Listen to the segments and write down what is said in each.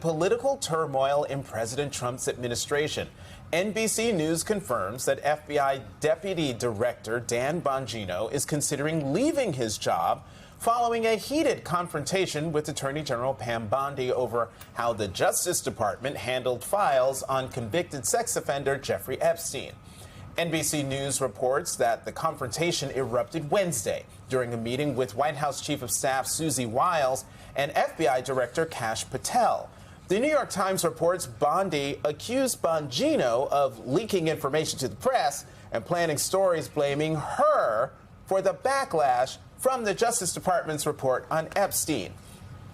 Political turmoil in President Trump's administration. NBC News confirms that FBI Deputy Director Dan Bongino is considering leaving his job following a heated confrontation with Attorney General Pam Bondi over how the Justice Department handled files on convicted sex offender Jeffrey Epstein. NBC News reports that the confrontation erupted Wednesday during a meeting with White House Chief of Staff Susie Wiles and FBI Director Kash Patel. The New York Times reports Bondi accused Bongino of leaking information to the press and planting stories blaming her for the backlash from the Justice Department's report on Epstein.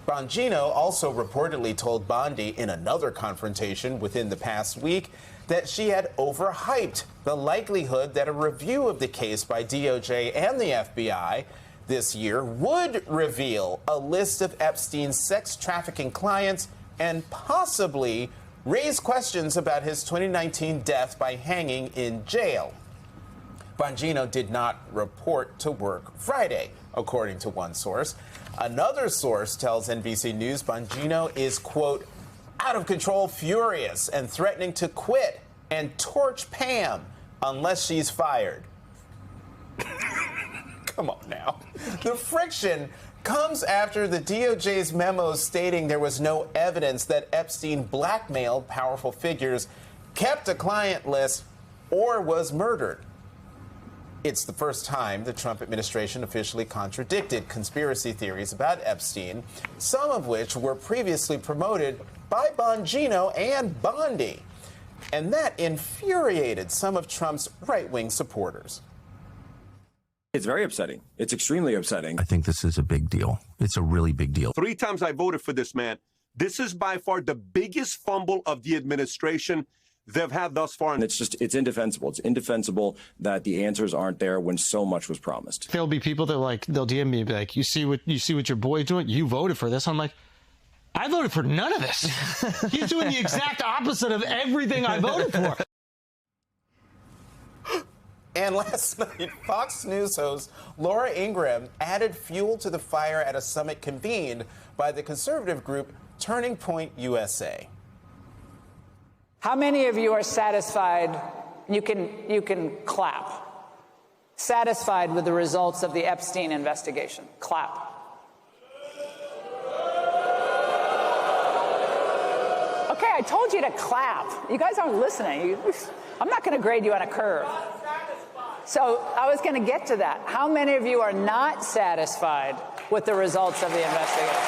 Bongino also reportedly told Bondi in another confrontation within the past week that she had overhyped the likelihood that a review of the case by DOJ and the FBI this year would reveal a list of Epstein's sex trafficking clients and possibly raise questions about his 2019 death by hanging in jail. Bongino did not report to work Friday, according to one source. Another source tells NBC News Bongino is, quote, out of control furious and threatening to quit and torch Pam unless she's fired. Come on now. The friction comes after the DOJ's memo stating there was no evidence that Epstein blackmailed powerful figures, kept a client list, or was murdered. It's the first time the Trump administration officially contradicted conspiracy theories about Epstein, some of which were previously promoted by Bongino and Bondi. And that infuriated some of Trump's right-wing supporters. It's very upsetting. It's extremely upsetting. I think this is a big deal. It's a really big deal. 3 times I voted for this man. This is by far the biggest fumble of the administration they've had thus far. And it's indefensible. It's indefensible that the answers aren't there when so much was promised. There'll be people that they'll DM me and be like, you see what your boy's doing? You voted for this. I'm like, I voted for none of this. He's doing the exact opposite of everything I voted for. And last night, Fox News host Laura Ingraham added fuel to the fire at a summit convened by the conservative group Turning Point USA. How many of you are satisfied? You can clap. Satisfied with the results of the Epstein investigation? Clap. Okay, I told you to clap. You guys aren't listening. I'm not going to grade you on a curve. So I was going to get to that. How many of you are not satisfied with the results of the investigation?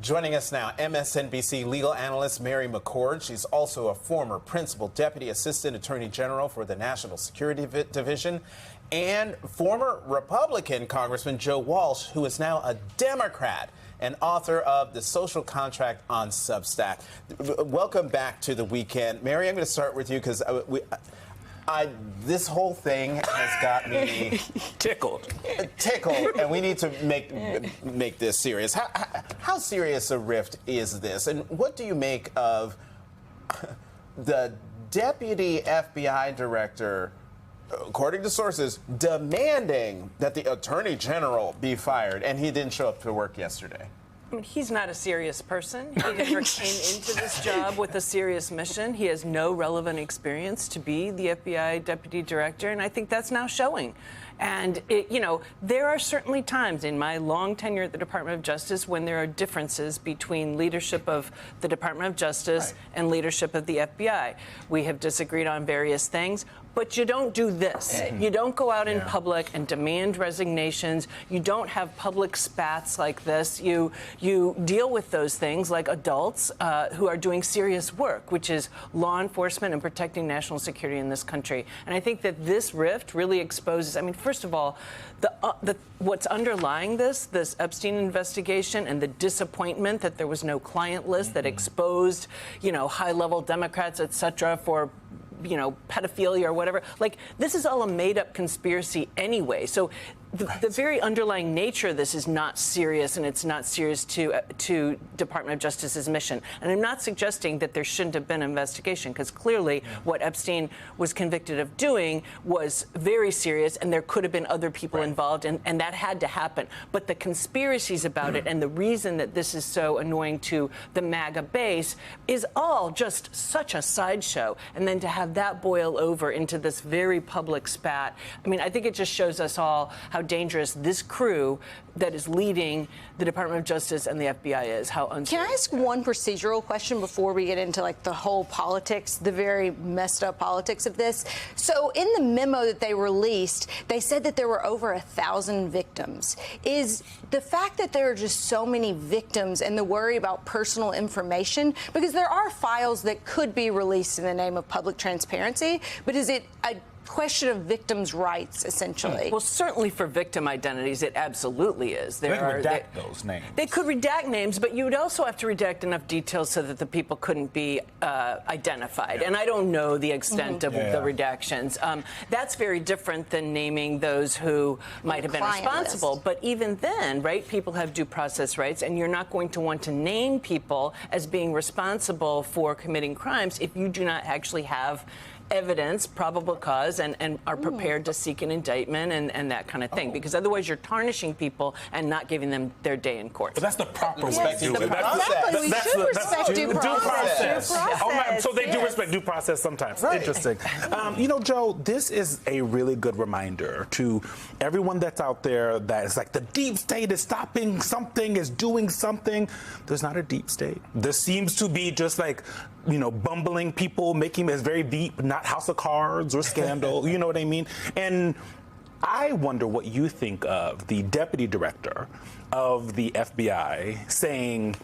Joining us now, MSNBC legal analyst Mary McCord. She's also a former principal deputy assistant attorney general for the National Security Division, and former Republican Congressman Joe Walsh, who is now a Democrat and author of The Social Contract on Substack. Welcome back to the weekend. Mary, I'm going to start with you because this whole thing has got me tickled, and we need to make this serious. How serious a rift is this, and what do you make of the deputy FBI director, according to sources, demanding that the attorney general be fired, and he didn't show up to work yesterday? I mean, he's not a serious person. He never came into this job with a serious mission. He has no relevant experience to be the FBI deputy director, and I think that's now showing. And, there are certainly times in my long tenure at the Department of Justice when there are differences between leadership of the Department of Justice and leadership of the FBI. We have disagreed on various things, but you don't do this. You don't go out in public and demand resignations. You don't have public spats like this. You deal with those things like adults who are doing serious work, which is law enforcement and protecting national security in this country. And I think that this rift really exposes, first of all, what's underlying this Epstein investigation and the disappointment that there was no client list that exposed, high-level Democrats, et cetera, for pedophilia or whatever. Like, this is all a made-up conspiracy anyway. So the very underlying nature of this is not serious, and it's not serious to Department of Justice's mission. And I'm not suggesting that there shouldn't have been an investigation, because clearly what Epstein was convicted of doing was very serious, and there could have been other people involved, and that had to happen. But the conspiracies about it and the reason that this is so annoying to the MAGA base is all just such a sideshow. And then to have that boil over into this very public spat, I mean, I think it just shows us all how dangerous this crew that is leading the Department of Justice and the FBI is, how unserious. Can I ask one procedural question before we get into like the whole politics, the very messed up politics of this? So in the memo that they released, they said that there were over 1,000 victims. Is the fact that there are just so many victims and the worry about personal information, because there are files that could be released in the name of public transparency, but is it a question of victims' rights, essentially? Well, certainly for victim identities, it absolutely is. They can redact those names. They could redact names, but you would also have to redact enough details so that the people couldn't be identified. And I don't know the extent of the redactions. That's very different than naming those who might have been responsible. List. But even then, right, people have due process rights, and you're not going to want to name people as being responsible for committing crimes if you do not actually have evidence, probable cause, and are prepared to seek an indictment and that kind of thing. Because otherwise you're tarnishing people and not giving them their day in court. But that's the proper way to Respecting do the it. process. We should respect due process. Oh, so they do respect due process sometimes. Right. Interesting. You know, Joe, this is a really good reminder to everyone that's out there that is like the deep state is stopping something, is doing something. There's not a deep state. There seems to be just like, you know, bumbling people, making it very deep, not House of Cards or Scandal, you know what I mean? And I wonder what you think of the deputy director of the FBI saying,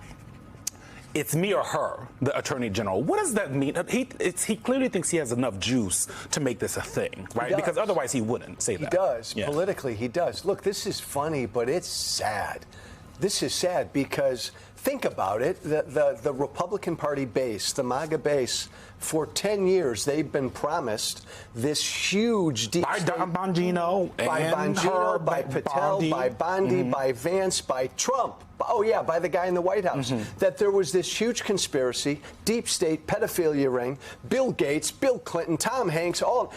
it's me or her, the attorney general. What does that mean? He clearly thinks he has enough juice to make this a thing, right? Because otherwise he wouldn't say that. He does. Yeah. Politically, he does. Look, this is funny, but it's sad. This is sad because think about it. The Republican Party base, the MAGA base, for 10 years, they've been promised this huge deep by Don Bongino, by Patel, Bondi. by Bondi, by Vance, by Trump. Oh, yeah, by the guy in the White House. That there was this huge conspiracy, deep state pedophilia ring, Bill Gates, Bill Clinton, Tom Hanks, all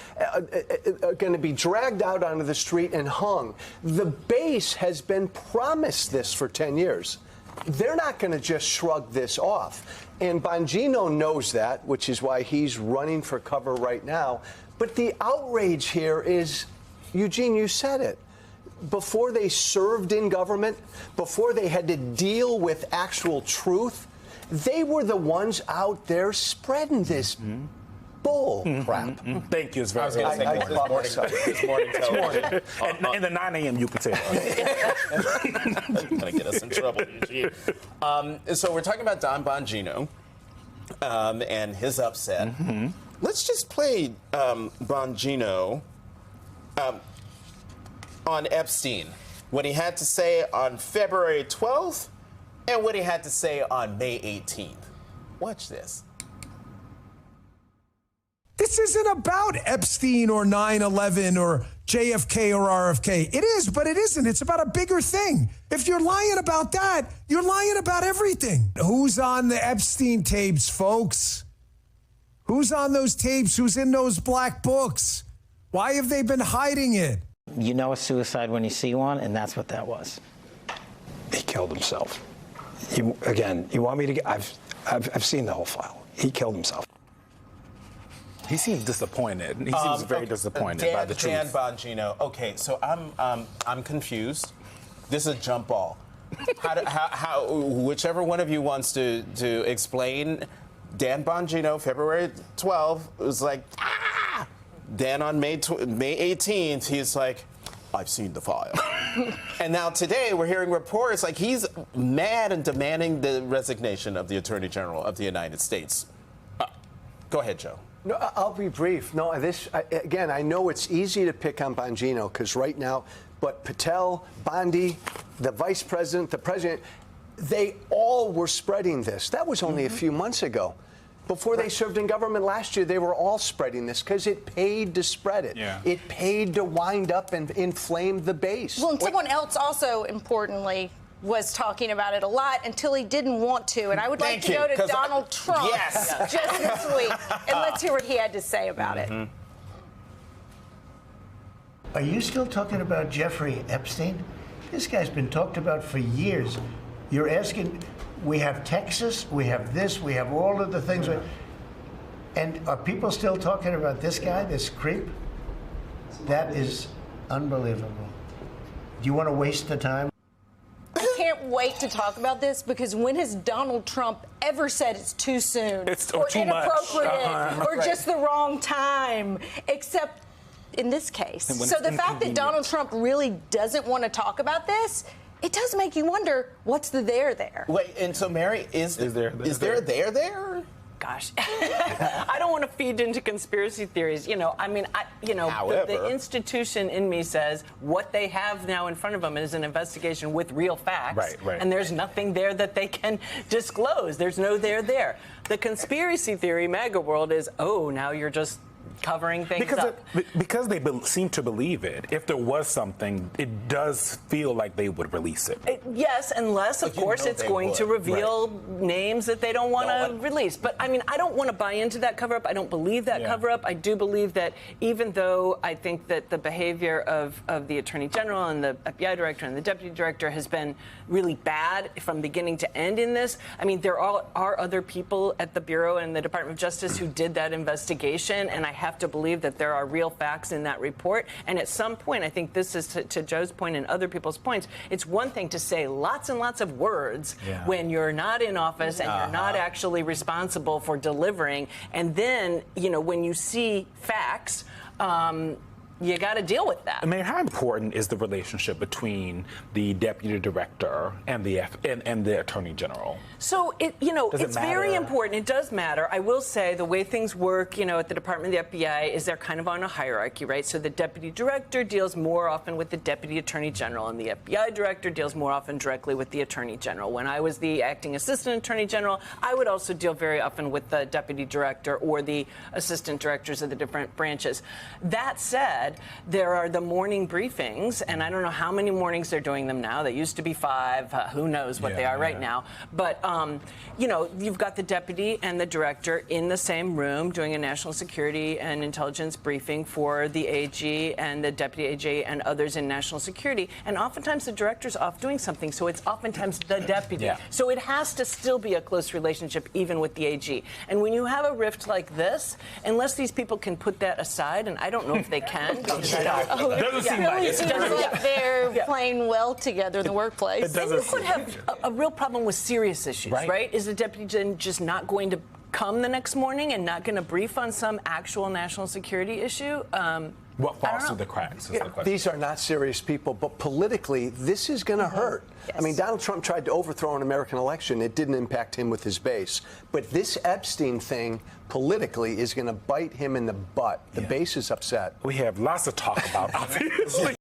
going to be dragged out onto the street and hung. The base has been promised this for 10 years. They're not going to just shrug this off. And Bongino knows that, which is why he's running for cover right now. But the outrage here is, Eugene, you said it. Before they served in government, before they had to deal with actual truth, they were the ones out there spreading this bull crap. Thank you. It's very This morning, in the 9 a.m. you could say that. Gonna get us in trouble, Eugene. So we're talking about Don Bongino and his upset. Let's just play Bongino on Epstein, what he had to say on February 12th and what he had to say on May 18th. Watch this. This isn't about Epstein or 9/11 or JFK or RFK. It is, but it isn't. It's about a bigger thing. If you're lying about that, you're lying about everything. Who's on the Epstein tapes, folks? Who's on those tapes? Who's in those black books? Why have they been hiding it? You know a suicide when you see one, and that's what that was. He killed himself. You want me to get? I've seen the whole file. He killed himself. He seems disappointed. He seems very disappointed by the truth. Dan Bongino. Okay, so I'm confused. This is a jump ball. How whichever one of you wants to explain. Dan Bongino, February 12th, was like, ah! Then on May 18th, he's like, I've seen the file. And now today we're hearing reports like he's mad and demanding the resignation of the Attorney General of the United States. Go ahead, Joe. No, I'll be brief. No, again, I know it's easy to pick on Bongino because right now, but Patel, Bondi, the vice president, the president, they all were spreading this. That was only a few months ago. Before they served in government last year, they were all spreading this because it paid to spread it. Yeah. It paid to wind up and inflame the base. Well, and someone else also, importantly, was talking about it a lot until he didn't want to. And I would like to go to Donald Trump just this week. And let's hear what he had to say about it. Are you still talking about Jeffrey Epstein? This guy's been talked about for years. You're asking, we have Texas, we have this, we have all of the things. And are people still talking about this guy, this creep? That is unbelievable. Do you want to waste the time? I can't wait to talk about this because when has Donald Trump ever said it's too soon or too inappropriate or just the wrong time, except in this case? So the fact that Donald Trump really doesn't want to talk about this, it does make you wonder what's the there? Wait, and so Mary, is there a there? Gosh, I don't want to feed into conspiracy theories. The institution in me says what they have now in front of them is an investigation with real facts. Right. And there's nothing there that they can disclose. There's no there. The conspiracy theory, MAGA world, is, now you're just covering things up. Because they seem to believe it. If there was something, it does feel like they would release it. Yes, unless, of course, it's going to reveal names that they don't want to release. But, I don't want to buy into that cover-up. I don't believe that cover-up. I do believe that even though I think that the behavior of the Attorney General and the FBI Director and the Deputy Director has been really bad from beginning to end in this, there are other people at the Bureau and the Department of Justice who did that investigation, and I have to believe that there are real facts in that report. And at some point, I think this is to Joe's point and other people's points, it's one thing to say lots and lots of words when you're not in office and you're not actually responsible for delivering. And then, when you see facts, you got to deal with that. Mayor, how important is the relationship between the deputy director and the attorney general? So it's very important. It does matter. I will say the way things work, at the Department of the FBI is they're kind of on a hierarchy, right? So the deputy director deals more often with the deputy attorney general, and the FBI director deals more often directly with the attorney general. When I was the acting assistant attorney general, I would also deal very often with the deputy director or the assistant directors of the different branches. That said, there are the morning briefings, and I don't know how many mornings they're doing them now. They used to be 5. Who knows what they are right now. But, you've got the deputy and the director in the same room doing a national security and intelligence briefing for the AG and the deputy AG and others in national security. And oftentimes the director's off doing something, so it's oftentimes the deputy. So it has to still be a close relationship even with the AG. And when you have a rift like this, unless these people can put that aside, and I don't know if they can, It seems like they're playing well together in the workplace. And you could have a real problem with serious issues, right? Is the deputy just not going to come the next morning and not going to brief on some actual national security issue? What falls through the cracks is the question. These are not serious people, but politically, this is going to hurt. Yes. Donald Trump tried to overthrow an American election. It didn't impact him with his base. But this Epstein thing, politically, is going to bite him in the butt. The base is upset. We have lots to talk about, obviously.